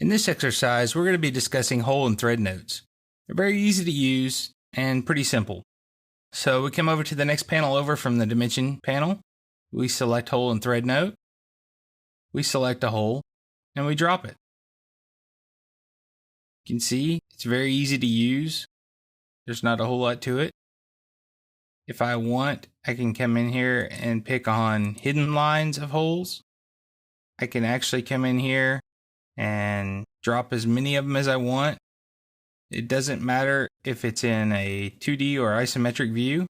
In this exercise, we're going to be discussing hole and thread notes. They're very easy to use and pretty simple. So we come over to the next panel over from the dimension panel. We select hole and thread note. We select a hole and we drop it. You can see it's very easy to use. There's not a whole lot to it. If I want, I can come in here and pick on hidden lines of holes. I can actually come in here and drop as many of them as I want. It doesn't matter if it's in a 2D or isometric view.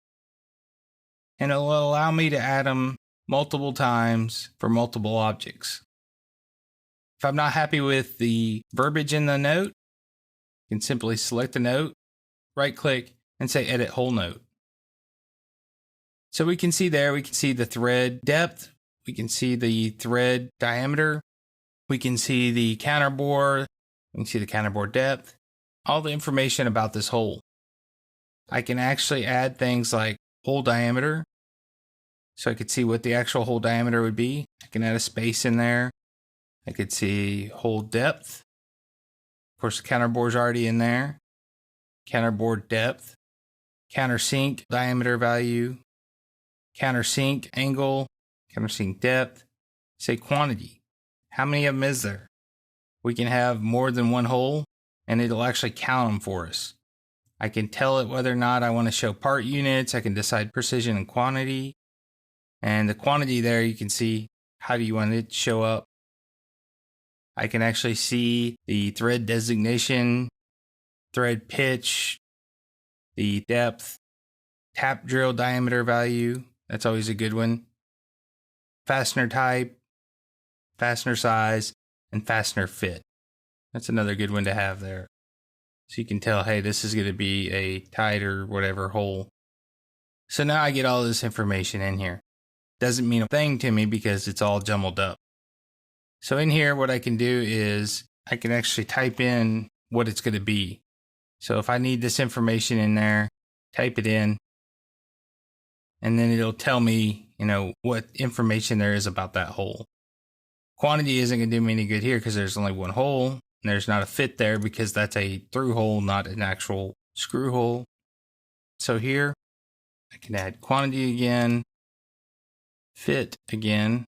And it will allow me to add them multiple times for multiple objects. If I'm not happy with the verbiage in the note, I can simply select the note, right click, and say Edit Hole Note. So we can see there, we can see the thread depth, we can see the thread diameter, we can see the counterbore, we can see the counterbore depth, all the information about this hole. I can actually add things like hole diameter, so I could see what the actual hole diameter would be. I can add a space in there. I could see hole depth. Of course, the counterbore is already in there. Counterbore depth, countersink diameter value, countersink angle, countersink depth, say quantity. How many of them is there? We can have more than one hole and it'll actually count them for us. I can tell it whether or not I want to show part units. I can decide precision and quantity. And the quantity there, you can see how do you want it to show up. I can actually see the thread designation, thread pitch, the depth, tap drill diameter value. That's always a good one. Fastener type, fastener size, and fastener fit. That's another good one to have there. So you can tell, hey, this is going to be a tight or whatever hole. So now I get all this information in here. Doesn't mean a thing to me because it's all jumbled up. So in here, what I can do is I can actually type in what it's going to be. So if I need this information in there, type it in, and then it'll tell me, what information there is about that hole. Quantity isn't going to do me any good here because there's only one hole, and there's not a fit there because that's a through hole, not an actual screw hole. So here, I can add quantity again, fit again,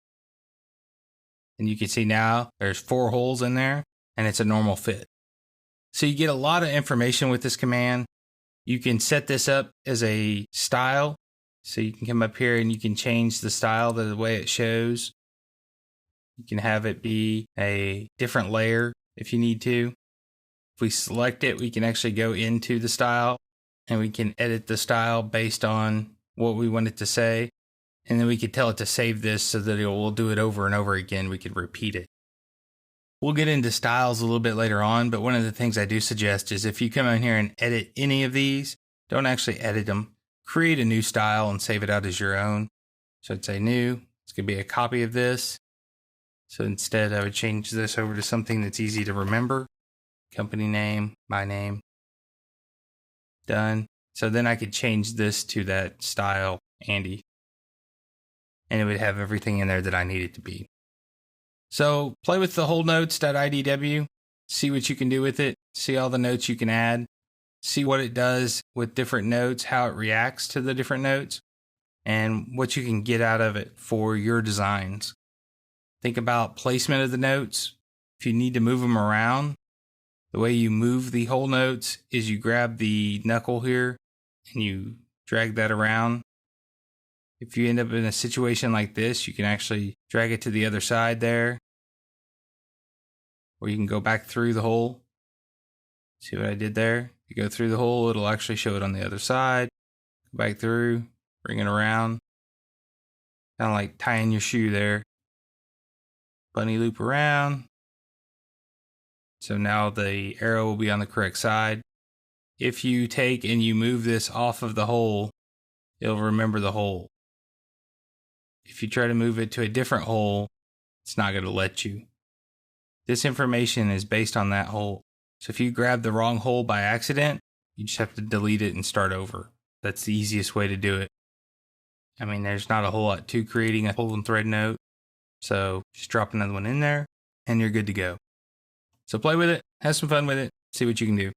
and you can see now there's 4 holes in there, and it's a normal fit. So you get a lot of information with this command. You can set this up as a style. So you can come up here and you can change the style to the way it shows. You can have it be a different layer if you need to. If we select it, we can actually go into the style and we can edit the style based on what we want it to say. And then we could tell it to save this so that we'll do it over and over again. We could repeat it. We'll get into styles a little bit later on, but one of the things I do suggest is if you come in here and edit any of these, don't actually edit them. Create a new style and save it out as your own. So I'd say new. It's going to be a copy of this. So instead, I would change this over to something that's easy to remember. Company name, my name. Done. So then I could change this to that style, Andy. And it would have everything in there that I need it to be. So play with the hole notes.idw. See what you can do with it. See all the notes you can add. See what it does with different notes, how it reacts to the different notes, and what you can get out of it for your designs. Think about placement of the notes. If you need to move them around, the way you move the hole notes is you grab the knuckle here and you drag that around. If you end up in a situation like this, you can actually drag it to the other side there, or you can go back through the hole. See what I did there? You go through the hole, it'll actually show it on the other side. Go back through, bring it around. Kind of like tying your shoe there. Bunny loop around. So now the arrow will be on the correct side. If you take and you move this off of the hole, it'll remember the hole. If you try to move it to a different hole, it's not going to let you. This information is based on that hole. So if you grab the wrong hole by accident, you just have to delete it and start over. That's the easiest way to do it. I mean, there's not a whole lot to creating a hole and thread note. So just drop another one in there and you're good to go. So play with it, have some fun with it, see what you can do.